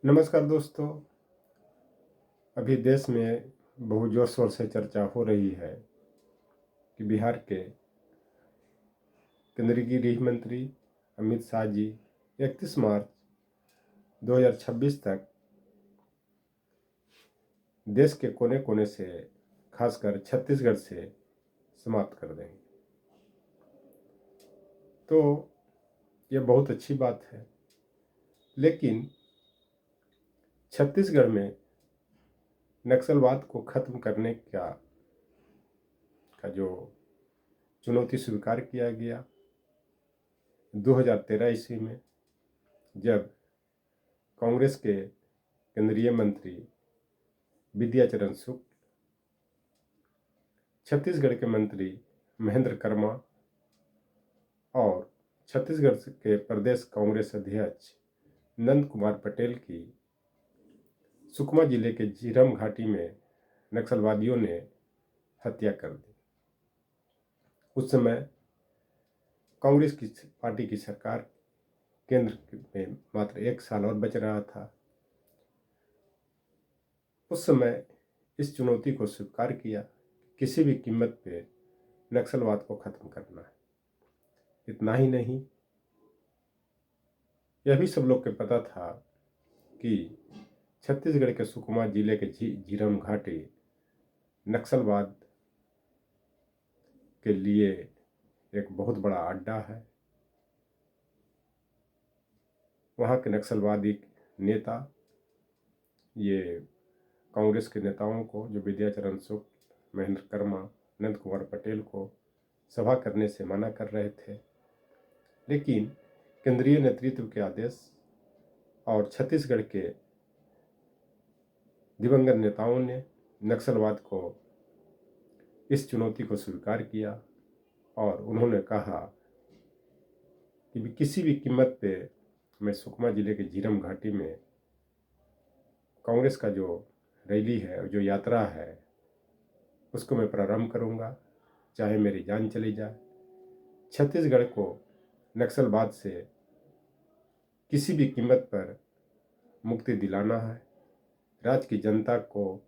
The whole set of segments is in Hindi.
नमस्कार दोस्तों। अभी देश में बहुत जोर शोर से चर्चा हो रही है कि बिहार के केंद्रीय गृह मंत्री अमित शाह जी 31 मार्च 2026 तक देश के कोने कोने से, खासकर छत्तीसगढ़ से समाप्त कर देंगे। तो ये बहुत अच्छी बात है, लेकिन छत्तीसगढ़ में नक्सलवाद को खत्म करने का जो चुनौती स्वीकार किया गया 2013 ईस्वी में, जब कांग्रेस के केंद्रीय मंत्री विद्याचरण शुक्ल, छत्तीसगढ़ के मंत्री महेंद्र कर्मा और छत्तीसगढ़ के प्रदेश कांग्रेस अध्यक्ष नंद कुमार पटेल की सुकमा जिले के झीरम घाटी में नक्सलवादियों ने हत्या कर दी। उस समय कांग्रेस की पार्टी की सरकार केंद्र में मात्र 1 साल और बच रहा था। उस समय इस चुनौती को स्वीकार किया, किसी भी कीमत पे नक्सलवाद को खत्म करना है। इतना ही नहीं, यह भी सब लोग को पता था कि छत्तीसगढ़ के सुकमा जिले के झीरम घाटी नक्सलवाद के लिए एक बहुत बड़ा अड्डा है। वहाँ के नक्सलवादी नेता ये कांग्रेस के नेताओं को, जो विद्याचरण शुक्ल, महेंद्र कर्मा, नंद कुमार पटेल को सभा करने से मना कर रहे थे, लेकिन केंद्रीय नेतृत्व के आदेश और छत्तीसगढ़ के दिवंगत नेताओं ने नक्सलवाद को, इस चुनौती को स्वीकार किया और उन्होंने कहा कि किसी भी कीमत पे मैं सुकमा जिले के झीरम घाटी में कांग्रेस का जो रैली है, जो यात्रा है, उसको मैं प्रारंभ करूंगा, चाहे मेरी जान चली जाए। छत्तीसगढ़ को नक्सलवाद से किसी भी कीमत पर मुक्ति दिलाना है, राज्य की जनता को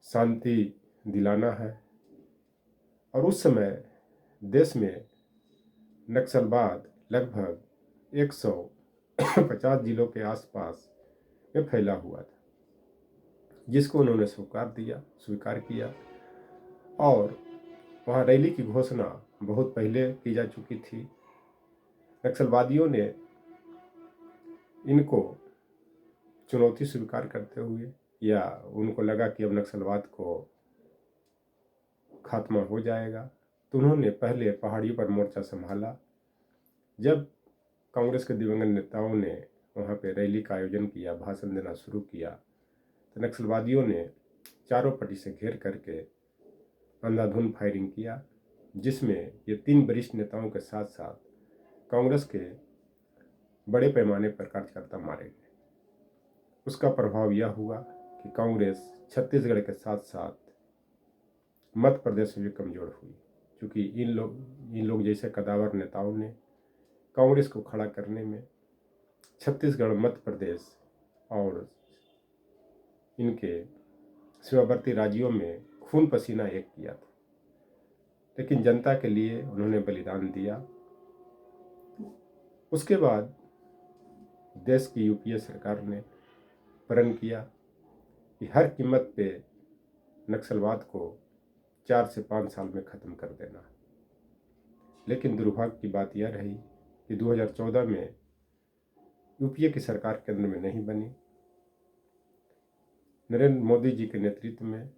शांति दिलाना है। और उस समय देश में नक्सलवाद लगभग 150 जिलों के आसपास में फैला हुआ था, जिसको उन्होंने स्वीकार किया। और वहाँ रैली की घोषणा बहुत पहले की जा चुकी थी। नक्सलवादियों ने इनको चुनौती स्वीकार करते हुए, या उनको लगा कि अब नक्सलवाद को खात्मा हो जाएगा, तो उन्होंने पहले पहाड़ियों पर मोर्चा संभाला। जब कांग्रेस के दिवंगत नेताओं ने वहाँ पे रैली का आयोजन किया, भाषण देना शुरू किया, तो नक्सलवादियों ने चारों पट्टी से घेर करके अंधाधुंध फायरिंग किया, जिसमें ये 3 वरिष्ठ नेताओं के साथ साथ कांग्रेस के बड़े पैमाने पर कार्यकर्ता मारे गए। उसका प्रभाव यह हुआ कि कांग्रेस छत्तीसगढ़ के साथ साथ मध्य प्रदेश में भी कमजोर हुई, क्योंकि इन लोग जैसे कदावर नेताओं ने कांग्रेस को खड़ा करने में छत्तीसगढ़, मध्य प्रदेश और इनके सीमावर्ती राज्यों में खून पसीना एक किया था। लेकिन जनता के लिए उन्होंने बलिदान दिया। उसके बाद देश की यूपीए सरकार ने प्रण किया कि हर कीमत पे नक्सलवाद को 4 से 5 साल में ख़त्म कर देना। लेकिन दुर्भाग्य की बात यह रही कि 2014 में यूपीए की सरकार केंद्र में नहीं बनी। नरेंद्र मोदी जी के नेतृत्व में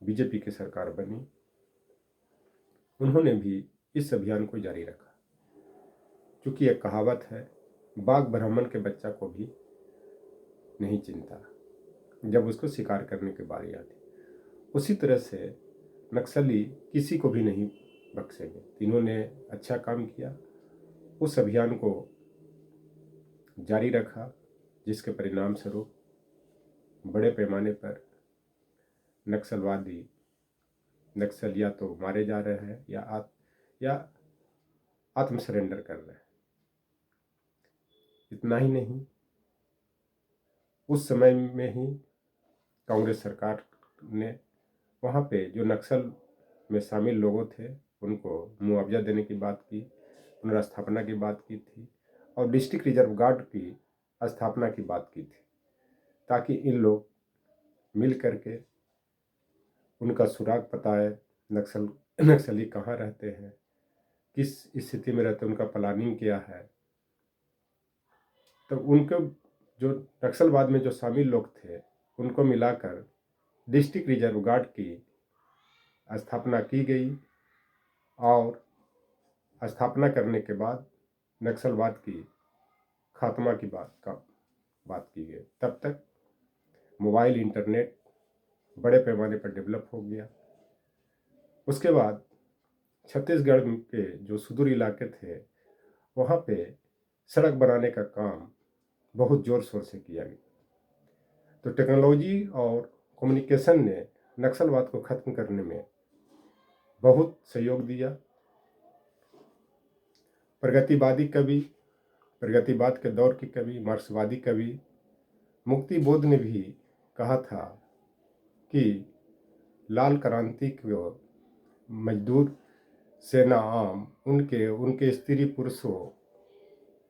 बीजेपी की सरकार बनी। उन्होंने भी इस अभियान को जारी रखा, क्योंकि एक कहावत है, बाघ ब्राह्मण के बच्चा को भी नहीं चिंता जब उसको शिकार करने की बारी आती। उसी तरह से नक्सली किसी को भी नहीं बख्शेंगे। इन्होंने अच्छा काम किया, उस अभियान को जारी रखा, जिसके परिणाम स्वरूप बड़े पैमाने पर नक्सलिया तो मारे जा रहे हैं या आत्म सरेंडर कर रहे हैं। इतना ही नहीं, उस समय में ही कांग्रेस सरकार ने वहाँ पे जो नक्सल में शामिल लोगों थे उनको मुआवजा देने की बात की, पुनर्स्थापना की बात की थी और डिस्ट्रिक्ट रिजर्व गार्ड की स्थापना की बात की थी, ताकि इन लोग मिल करके उनका सुराग पताए, नक्सली कहाँ रहते हैं, किस स्थिति में रहते हैं, उनका प्लानिंग क्या है। तो उनको जो नक्सलवाद में जो शामिल लोग थे उनको मिलाकर डिस्ट्रिक्ट रिजर्व गार्ड की स्थापना की गई और स्थापना करने के बाद नक्सलवाद की खात्मा की बात की गई। तब तक मोबाइल इंटरनेट बड़े पैमाने पर डेवलप हो गया। उसके बाद छत्तीसगढ़ के जो सुदूर इलाके थे वहाँ पे सड़क बनाने का काम बहुत ज़ोर शोर से किया गया। तो टेक्नोलॉजी और कम्युनिकेशन ने नक्सलवाद को ख़त्म करने में बहुत सहयोग दिया। प्रगतिवाद के दौर की कवि, मार्क्सवादी कवि मुक्ति बोध ने भी कहा था कि लाल क्रांति को मजदूर सेना आम, उनके स्त्री पुरुषों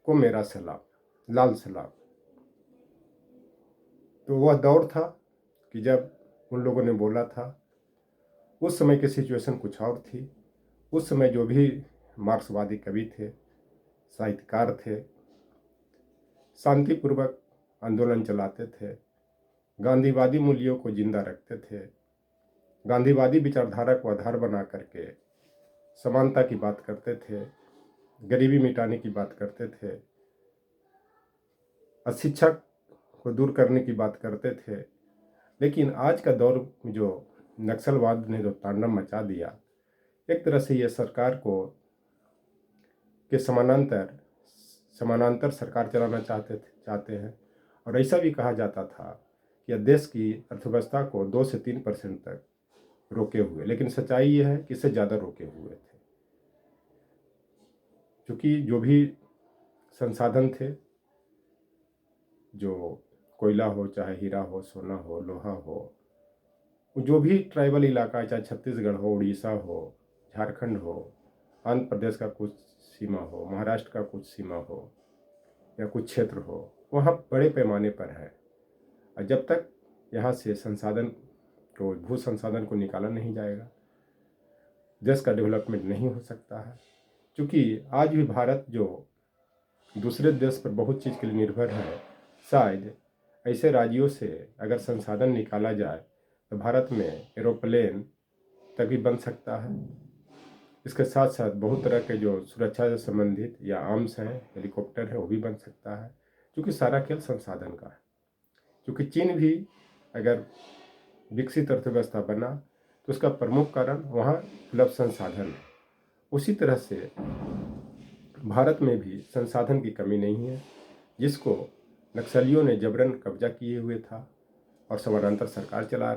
को मेरा सलाम, लाल सलाम। तो वह दौर था कि जब उन लोगों ने बोला था। उस समय की सिचुएशन कुछ और थी। उस समय जो भी मार्क्सवादी कवि थे, साहित्यकार थे, शांतिपूर्वक आंदोलन चलाते थे, गांधीवादी मूल्यों को जिंदा रखते थे, गांधीवादी विचारधारा को आधार बना करके समानता की बात करते थे, गरीबी मिटाने की बात करते थे, अशिक्षा को दूर करने की बात करते थे। लेकिन आज का दौर में जो नक्सलवाद ने जो तांडव मचा दिया, एक तरह से ये सरकार को के समानांतर सरकार चलाना चाहते हैं। और ऐसा भी कहा जाता था कि यह देश की अर्थव्यवस्था को 2 से 3% तक रोके हुए, लेकिन सच्चाई ये है कि इससे ज़्यादा रोके हुए थे, क्योंकि जो भी संसाधन थे, जो कोयला हो, चाहे हीरा हो, सोना हो, लोहा हो, जो भी ट्राइबल इलाका है, चाहे छत्तीसगढ़ हो, उड़ीसा हो, झारखंड हो, आंध्र प्रदेश का कुछ सीमा हो, महाराष्ट्र का कुछ सीमा हो या कुछ क्षेत्र हो, वहाँ बड़े पैमाने पर है। और जब तक यहाँ से भू संसाधन को निकाला नहीं जाएगा, देश का डेवलपमेंट नहीं हो सकता है। क्योंकि आज भी भारत जो दूसरे देश पर बहुत चीज़ के लिए निर्भर है, शायद ऐसे राज्यों से अगर संसाधन निकाला जाए तो भारत में एरोप्लेन तक भी बन सकता है। इसके साथ साथ बहुत तरह के जो सुरक्षा से संबंधित या आर्म्स हैं, हेलीकॉप्टर है, वो भी बन सकता है, क्योंकि सारा खेल संसाधन का है। क्योंकि चीन भी अगर विकसित अर्थव्यवस्था बना तो उसका प्रमुख कारण वहाँ उपलब्ध संसाधन है। उसी तरह से भारत में भी संसाधन की कमी नहीं है, जिसको नक्सलियों ने जबरन कब्जा किए हुए था और समानांतर सरकार चला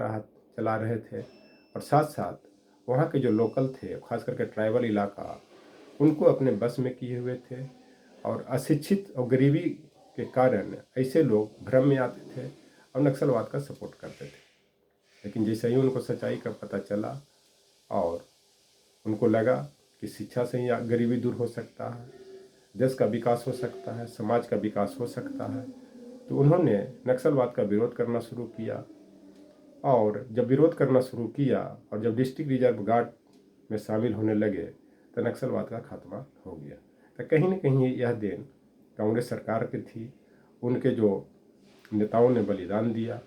रहे थे। और साथ साथ वहाँ के जो लोकल थे, खास करके ट्राइबल इलाका, उनको अपने बस में किए हुए थे। और अशिक्षित और गरीबी के कारण ऐसे लोग भ्रम में आते थे और नक्सलवाद का सपोर्ट करते थे। लेकिन जैसे ही उनको सच्चाई का पता चला और उनको लगा कि शिक्षा से ही गरीबी दूर हो सकता है, देश का विकास हो सकता है, समाज का विकास हो सकता है, तो उन्होंने नक्सलवाद का विरोध करना शुरू किया। और जब विरोध करना शुरू किया और जब डिस्ट्रिक्ट रिजर्व गार्ड में शामिल होने लगे तो नक्सलवाद का खात्मा हो गया। तो कहीं न कहीं यह देन कांग्रेस सरकार की थी। उनके जो नेताओं ने बलिदान दिया,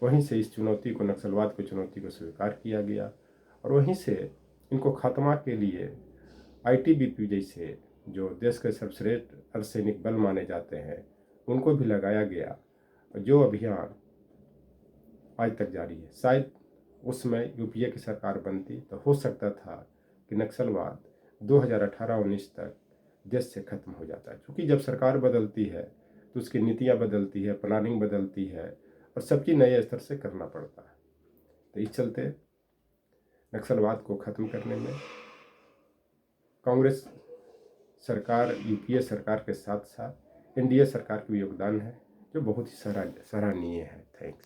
वहीं से इस चुनौती को, नक्सलवाद की चुनौती को स्वीकार किया गया। और वहीं से इनको खात्मा के लिए ITBP जैसे जो देश के सर्वश्रेष्ठ अर्धसैनिक बल माने जाते हैं, उनको भी लगाया गया। जो अभियान आज तक जारी है। शायद उस समय UPA की सरकार बनती तो हो सकता था कि नक्सलवाद 2018-19 तक देश से खत्म हो जाता है। क्योंकि जब सरकार बदलती है तो उसकी नीतियाँ बदलती है, प्लानिंग बदलती है और सब चीज़ नए स्तर से करना पड़ता है। तो इस चलते नक्सलवाद को ख़त्म करने में कांग्रेस सरकार, UPA सरकार के साथ साथ एनडीए सरकार का भी योगदान है जो बहुत ही सराहनीय है। थैंक्स।